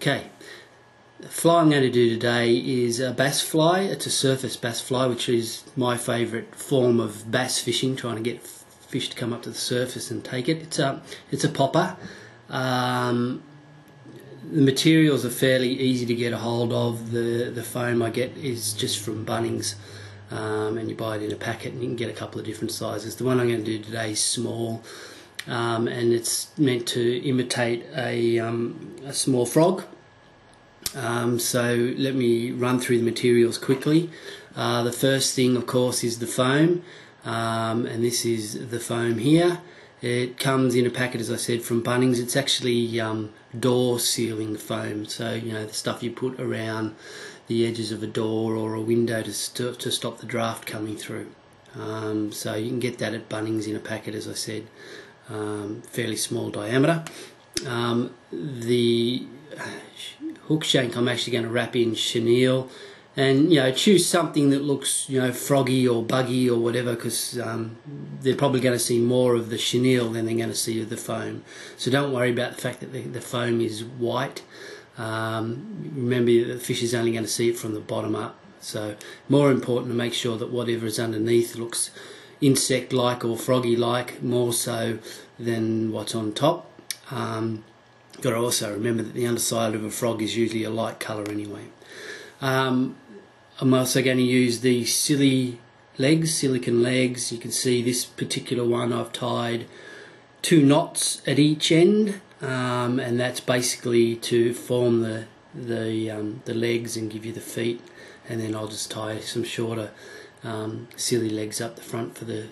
Okay, the fly I'm going to do today is a bass fly. It's a surface bass fly, which is my favourite form of bass fishing, trying to get fish to come up to the surface and take it. It's a popper. The materials are fairly easy to get a hold of. The foam I get is just from Bunnings, and you buy it in a packet and you can get a couple of different sizes. The one I'm going to do today is small, and it's meant to imitate a small frog. So let me run through the materials quickly. The first thing, of course, is the foam, and this is the foam here. It comes in a packet, as I said, from Bunnings. It's actually door sealing foam, so you know, the stuff you put around the edges of a door or a window to stop the draft coming through. So you can get that at Bunnings in a packet, as I said, fairly small diameter. The hook shank I'm actually going to wrap in chenille, and choose something that looks froggy or buggy or whatever, because they're probably going to see more of the chenille than they're going to see of the foam. So don't worry about the fact that the foam is white. Remember, the fish is only going to see it from the bottom up, so more important to make sure that whatever is underneath looks insect-like or froggy-like more so than what's on top. Got to also remember that the underside of a frog is usually a light colour anyway. I'm also going to use the silicone legs. You can see this particular one I've tied 2 knots at each end, and that's basically to form the legs and give you the feet, and then I'll just tie some shorter silly legs up the front for the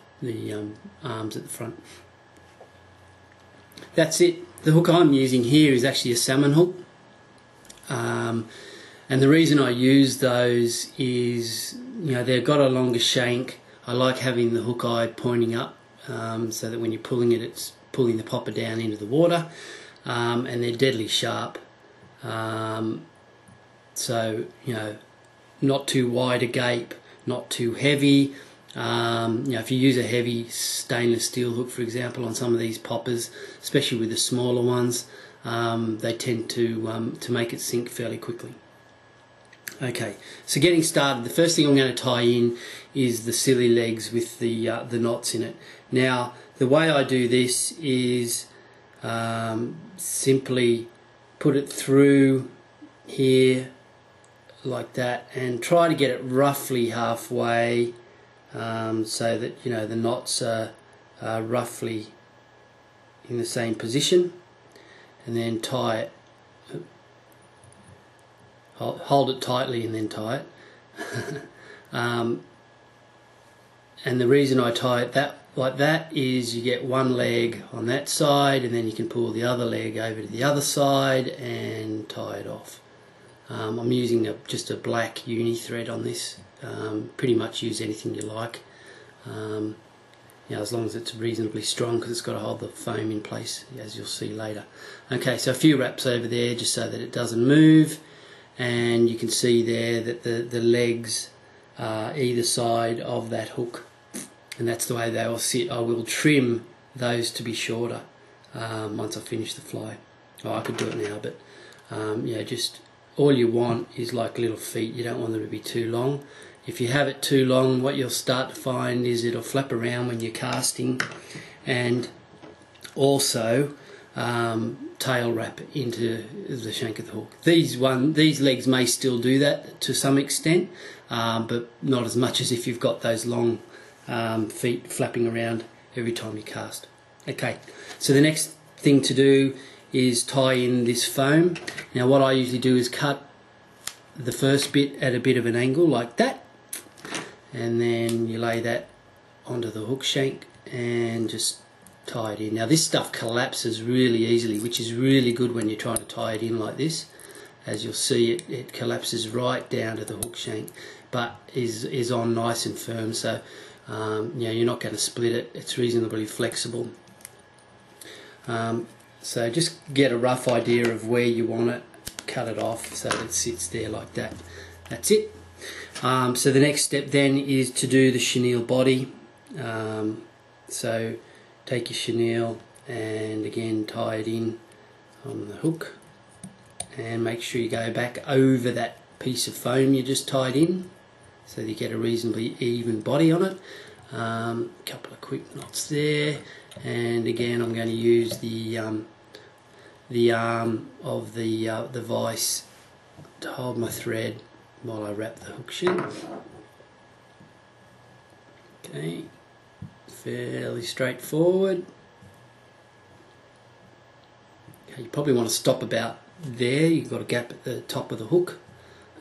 arms at the front. That's it. The hook I'm using here is actually a salmon hook, and the reason I use those is they've got a longer shank. I like having the hook eye pointing up, so that when you're pulling it, it's pulling the popper down into the water, and they're deadly sharp. So not too wide a gape, not too heavy. If you use a heavy stainless steel hook, for example, on some of these poppers, especially with the smaller ones, they tend to make it sink fairly quickly. Okay, so getting started, the first thing I'm going to tie in is the silly legs with the knots in it. Now, the way I do this is simply put it through here like that and try to get it roughly halfway, so that the knots are roughly in the same position, and then tie it. Hold it tightly and then tie it. And the reason I tie it like that is you get one leg on that side, and then you can pull the other leg over to the other side and tie it off. I'm using just a black uni thread on this. Pretty much use anything you like, as long as it's reasonably strong, because it's got to hold the foam in place, as you'll see later. Okay, so a few wraps over there just so that it doesn't move, and you can see there that the legs are either side of that hook, and that's the way they will sit. I will trim those to be shorter once I finish the fly. Oh, I could do it now, but just all you want is like little feet. You don't want them to be too long. If you have it too long, what you'll start to find is it'll flap around when you're casting, and also tail wrap into the shank of the hook. These legs may still do that to some extent, but not as much as if you've got those long feet flapping around every time you cast. Okay, so the next thing to do is tie in this foam. Now what I usually do is cut the first bit at a bit of an angle like that, and then you lay that onto the hook shank and just tie it in. Now this stuff collapses really easily, which is really good when you're trying to tie it in like this. As you'll see, it collapses right down to the hook shank, but is on nice and firm, so you're not going to split it. It's reasonably flexible. So just get a rough idea of where you want it, cut it off so that it sits there like that. That's it. So the next step then is to do the chenille body. So take your chenille and again tie it in on the hook. and make sure you go back over that piece of foam you just tied in so that you get a reasonably even body on it. Couple of quick knots there, and again I'm going to use the arm of the vise to hold my thread while I wrap the hook shin. Okay, fairly straightforward. Okay, you probably want to stop about there. You've got a gap at the top of the hook.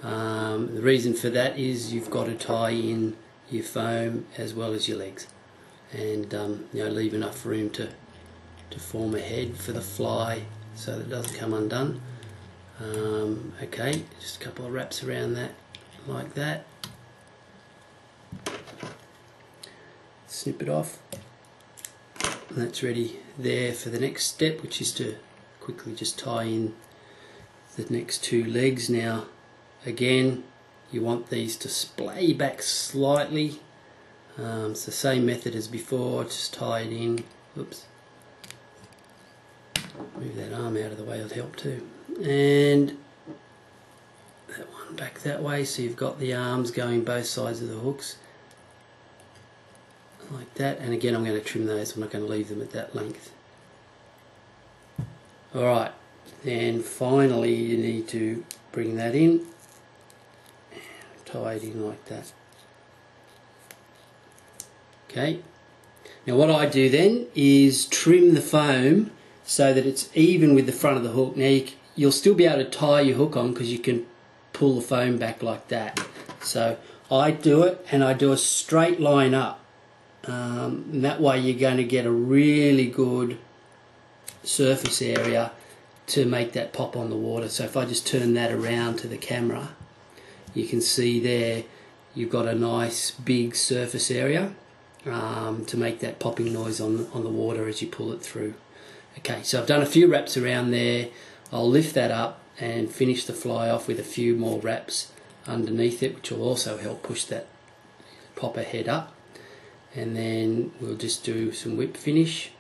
The reason for that is you've got to tie in your foam as well as your legs, and leave enough room to form a head for the fly so that it doesn't come undone. Okay, just a couple of wraps around that like that. Snip it off, and that's ready there for the next step, which is to quickly just tie in the next two legs. Now again, you want these to splay back slightly. It's the same method as before, just tie it in. Oops. Move that arm out of the way, it'll help too. And that one back that way, so you've got the arms going both sides of the hooks. Like that, and again I'm going to trim those, I'm not going to leave them at that length. Alright, then finally you need to bring that in, and tie it in like that. Okay, now what I do then is trim the foam so that it's even with the front of the hook. Now you'll still be able to tie your hook on because you can pull the foam back like that. So I do it, and I do a straight line up. And that way you're going to get a really good surface area to make that pop on the water. So if I just turn that around to the camera, you can see there you've got a nice big surface area to make that popping noise on the water as you pull it through. Okay, so I've done a few wraps around there. I'll lift that up and finish the fly off with a few more wraps underneath it, which will also help push that popper head up. And then we'll just do some whip finish.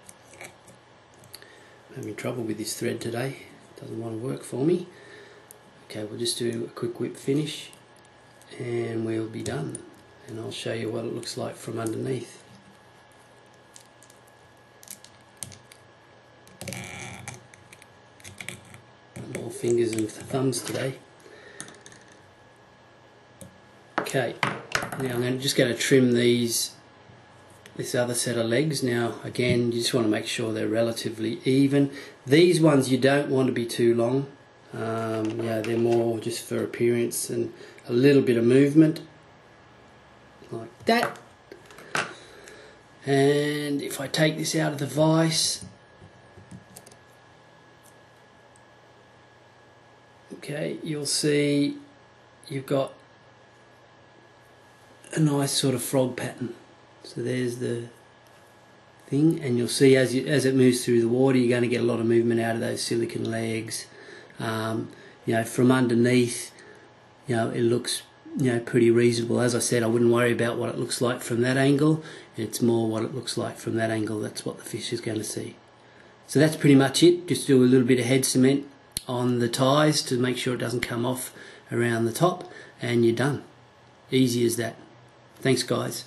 I'm having trouble with this thread today, it doesn't want to work for me. Okay, we'll just do a quick whip finish and we'll be done, and I'll show you what it looks like from underneath. More fingers and thumbs today. Okay, now I'm just going to trim this other set of legs. Now again, you just want to make sure they're relatively even. These ones you don't want to be too long. They're more just for appearance and a little bit of movement like that. And if I take this out of the vise, okay, you'll see you've got a nice sort of frog pattern. So there's the thing, and you'll see as it moves through the water, you're going to get a lot of movement out of those silicone legs. From underneath, it looks pretty reasonable. As I said, I wouldn't worry about what it looks like from that angle. It's more what it looks like from that angle. That's what the fish is going to see. So that's pretty much it. Just do a little bit of head cement on the ties to make sure it doesn't come off around the top, and you're done. Easy as that. Thanks guys.